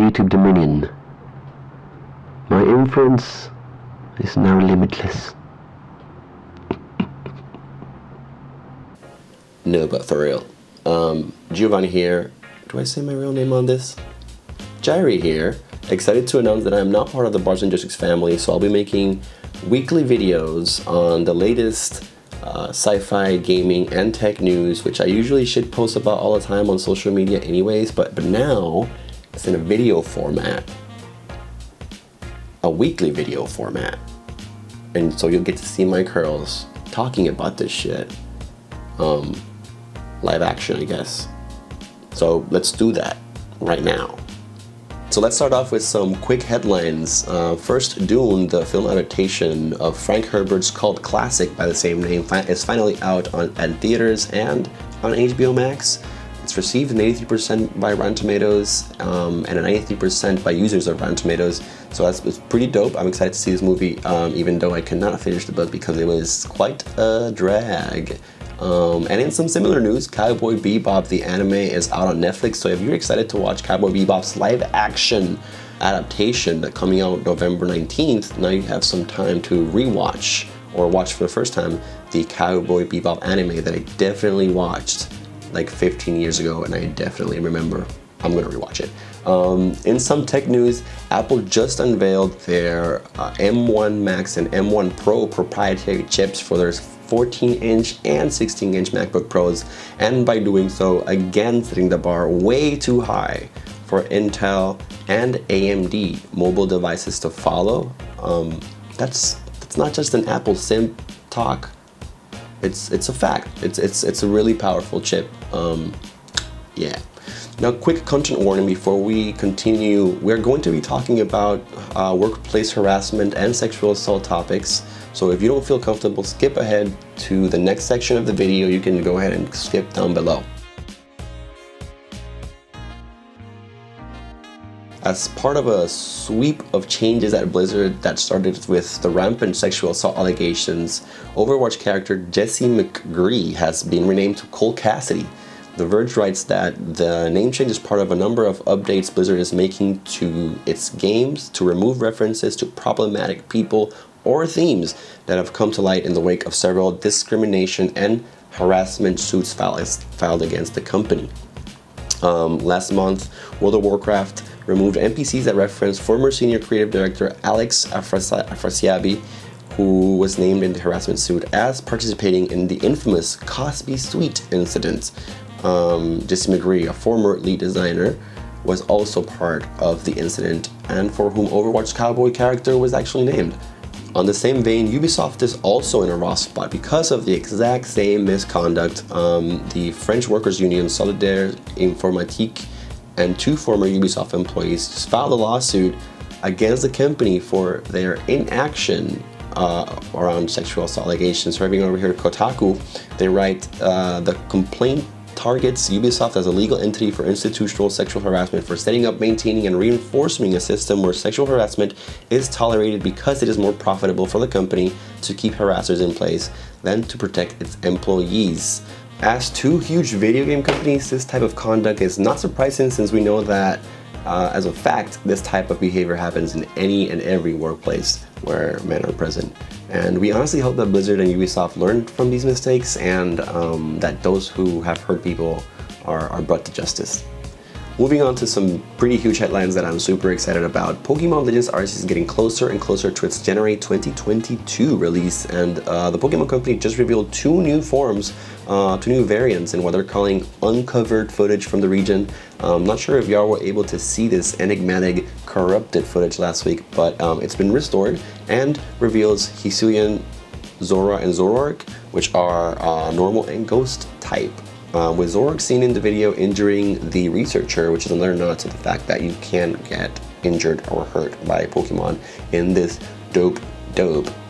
YouTube dominion. My influence is now limitless. No, but for real. Giovanni here. Do I say my real name on this? gyiriiiii here. Excited to announce that I'm now part of the Bars Joysticks family, so I'll be making weekly videos on the latest sci-fi, gaming, and tech news, which I usually should post about all the time on social media anyways, but now it's in a video format. A weekly video format. And so you'll get to see my curls talking about this shit. Live action, I guess. So let's do that right now. So let's start off with some quick headlines. First, Dune, the film adaptation of Frank Herbert's cult classic by the same name, is finally out at theaters and on HBO Max. It's received an 83% by Rotten Tomatoes and a 93% by users of Rotten Tomatoes. So it's pretty dope. I'm excited to see this movie, even though I cannot finish the book because it was quite a drag. And in some similar news, Cowboy Bebop, the anime, is out on Netflix. So if you're excited to watch Cowboy Bebop's live action adaptation that's coming out November 19th, now you have some time to rewatch or watch for the first time the Cowboy Bebop anime that I definitely watched like 15 years ago, and I definitely remember. I'm gonna rewatch it. In some tech news, Apple just unveiled their M1 Max and M1 Pro proprietary chips for their 14-inch and 16-inch MacBook Pros, and by doing so, again setting the bar way too high for Intel and AMD mobile devices to follow. That's not just an Apple sim talk. It's a fact. It's a really powerful chip. Yeah. Now, quick content warning before we continue. We're going to be talking about workplace harassment and sexual assault topics. So if you don't feel comfortable, skip ahead to the next section of the video. You can go ahead and skip down below. As part of a sweep of changes at Blizzard that started with the rampant sexual assault allegations, Overwatch character Jessie McGree has been renamed to Cole Cassidy. The Verge writes that the name change is part of a number of updates Blizzard is making to its games to remove references to problematic people or themes that have come to light in the wake of several discrimination and harassment suits filed against the company. Last month, World of Warcraft removed NPCs that reference former senior creative director Alex Afrasiabi, who was named in the harassment suit as participating in the infamous Cosby Suite incident. Jessie McGree, a former lead designer, was also part of the incident and for whom Overwatch's cowboy character was actually named. On the same vein, Ubisoft is also in a raw spot because of the exact same misconduct. The French Workers' Union Solidaire Informatique and two former Ubisoft employees just filed a lawsuit against the company for their inaction around sexual assault allegations. Arriving over here to Kotaku, they write, the complaint targets Ubisoft as a legal entity for institutional sexual harassment for setting up, maintaining, and reinforcing a system where sexual harassment is tolerated because it is more profitable for the company to keep harassers in place than to protect its employees. As two huge video game companies, this type of conduct is not surprising since we know that, as a fact, this type of behavior happens in any and every workplace where men are present. And we honestly hope that Blizzard and Ubisoft learned from these mistakes and that those who have hurt people are brought to justice. Moving on to some pretty huge headlines that I'm super excited about. Pokemon Legends Arceus is getting closer and closer to its January 2022 release, and the Pokemon Company just revealed two new forms, two new variants in what they're calling uncovered footage from the region. I'm not sure if y'all were able to see this enigmatic corrupted footage last week, but it's been restored and reveals Hisuian, Zora, and Zoroark, which are normal and ghost type. With Zoroark seen in the video injuring the researcher, which is another nod to the fact that you can get injured or hurt by Pokemon in this dope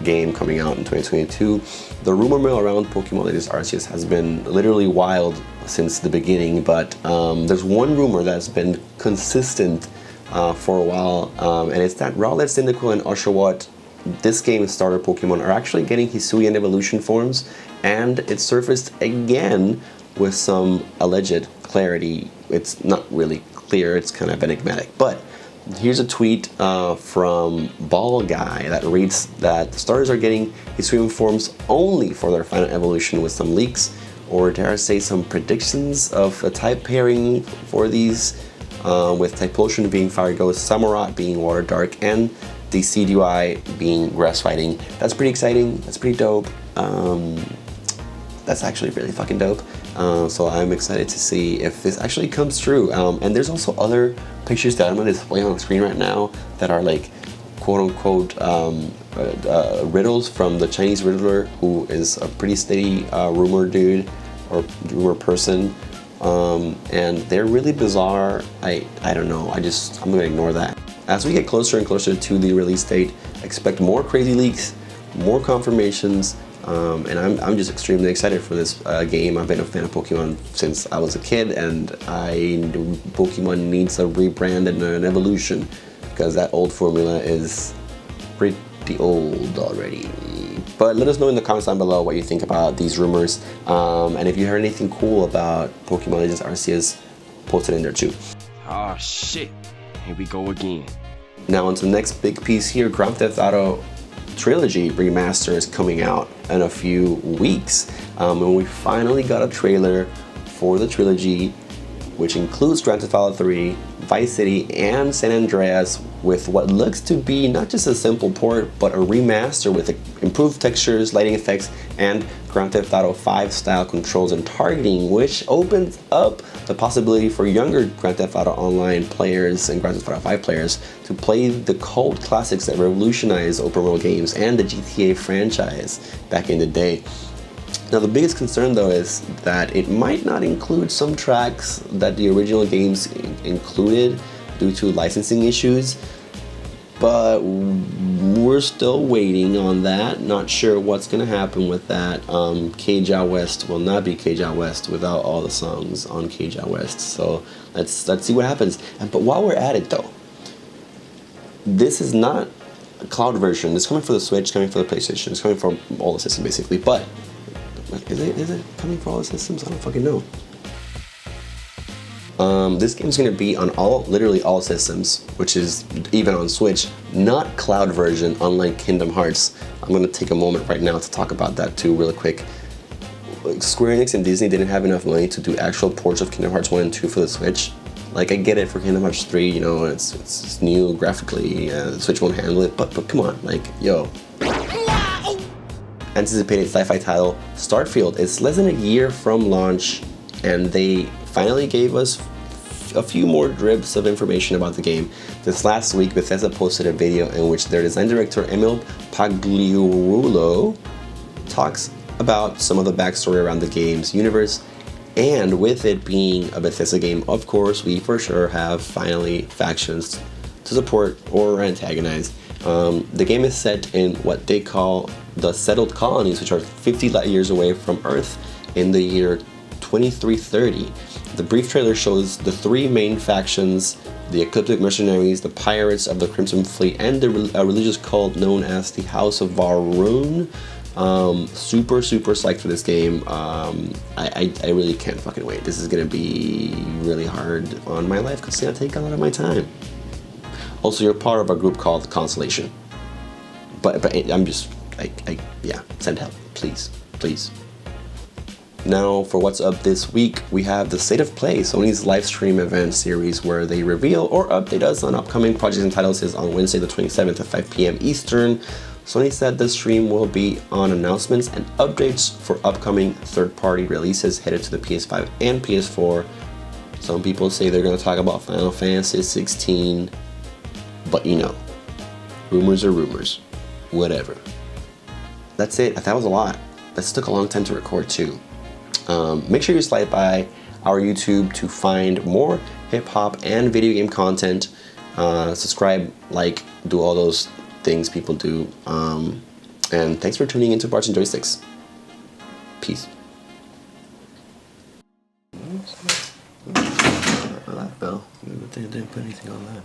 game coming out in 2022. The rumor mill around Pokemon Legends Arceus has been literally wild since the beginning, but there's one rumor that's been consistent for a while, and it's that Rowlet, Cyndaquil, and Oshawott, this game's starter Pokemon, are actually getting Hisuian evolution forms, and it surfaced again with some alleged clarity. It's not really clear, it's kind of enigmatic, but Here's a tweet from Ball Guy that reads that starters are getting extreme forms only for their final evolution, with some leaks, or dare I say some predictions of a type pairing for these, with Typhlosion being Fire Ghost, Samurott being Water Dark, and the CDUI being Grass Fighting. That's pretty exciting, that's pretty dope. That's actually really fucking dope. So I'm excited to see if this actually comes true. And there's also other pictures that I'm going to display on the screen right now that are like quote-unquote riddles from the Chinese Riddler, who is a pretty steady rumor dude or rumor person. And they're really bizarre. I don't know, I'm going to ignore that. As we get closer and closer to the release date, expect more crazy leaks, more confirmations, and I'm just extremely excited for this game. I've been a fan of Pokemon since I was a kid, and Pokemon needs a rebrand and an evolution, because that old formula is pretty old already. But let us know in the comments down below what you think about these rumors, and if you heard anything cool about Pokemon Legends Arceus, post it in there too. Oh shit, here we go again. Now on to the next big piece here. Grand Theft Auto Trilogy Remaster is coming out in a few weeks, and we finally got a trailer for the trilogy, which includes Grand Theft Auto 3, Vice City, and San Andreas, with what looks to be not just a simple port, but a remaster with improved textures, lighting effects, and Grand Theft Auto 5 style controls and targeting, which opens up the possibility for younger Grand Theft Auto Online players and Grand Theft Auto 5 players to play the cult classics that revolutionized open world games and the GTA franchise back in the day. Now the biggest concern though is that it might not include some tracks that the original games included due to licensing issues, but we're still waiting on that. Not sure what's gonna happen with that. Cage Out West will not be Cage Out West without all the songs on Cage Out West, so let's see what happens. But while we're at it though, this is not a cloud version. It's coming for the Switch, coming for the PlayStation, it's coming for all the systems basically, but is it coming for all the systems? I don't fucking know. This game's gonna be on literally all systems, which is even on Switch, not cloud version, unlike Kingdom Hearts. I'm gonna take a moment right now to talk about that too really quick. Square Enix and Disney didn't have enough money to do actual ports of Kingdom Hearts 1 and 2 for the Switch. Like, I get it for Kingdom Hearts 3, you know, it's new graphically, the Switch won't handle it, but come on, like, yo. Anticipated sci-fi title Starfield is less than a year from launch, and they finally gave us a few more drips of information about the game. This last week, Bethesda posted a video in which their design director Emil Pagliuolo talks about some of the backstory around the game's universe, and with it being a Bethesda game, of course, we for sure have finally factions to support or antagonize. The game is set in what they call the settled colonies, which are 50 light years away from Earth in the year 2330. The brief trailer shows the three main factions, the Ecliptic Mercenaries, the Pirates of the Crimson Fleet, and a religious cult known as the House of Varun. Super psyched for this game. I really can't fucking wait. This is gonna be really hard on my life because it's gonna take a lot of my time. Also, you're part of a group called Constellation. But I'm just, yeah, send help, please. Now, for what's up this week, we have the State of Play, Sony's live stream event series where they reveal or update us on upcoming projects and titles. Is on Wednesday the 27th at 5 p.m. Eastern. Sony said the stream will be on announcements and updates for upcoming third-party releases headed to the PS5 and PS4. Some people say they're going to talk about Final Fantasy 16, but you know, rumors are rumors. Whatever. That's it. That was a lot. This took a long time to record too. Make sure you slide by our YouTube to find more hip-hop and video game content. Subscribe, like, do all those things people do. And thanks for tuning into Bars and Joysticks. Peace. That fell. I didn't put anything on that.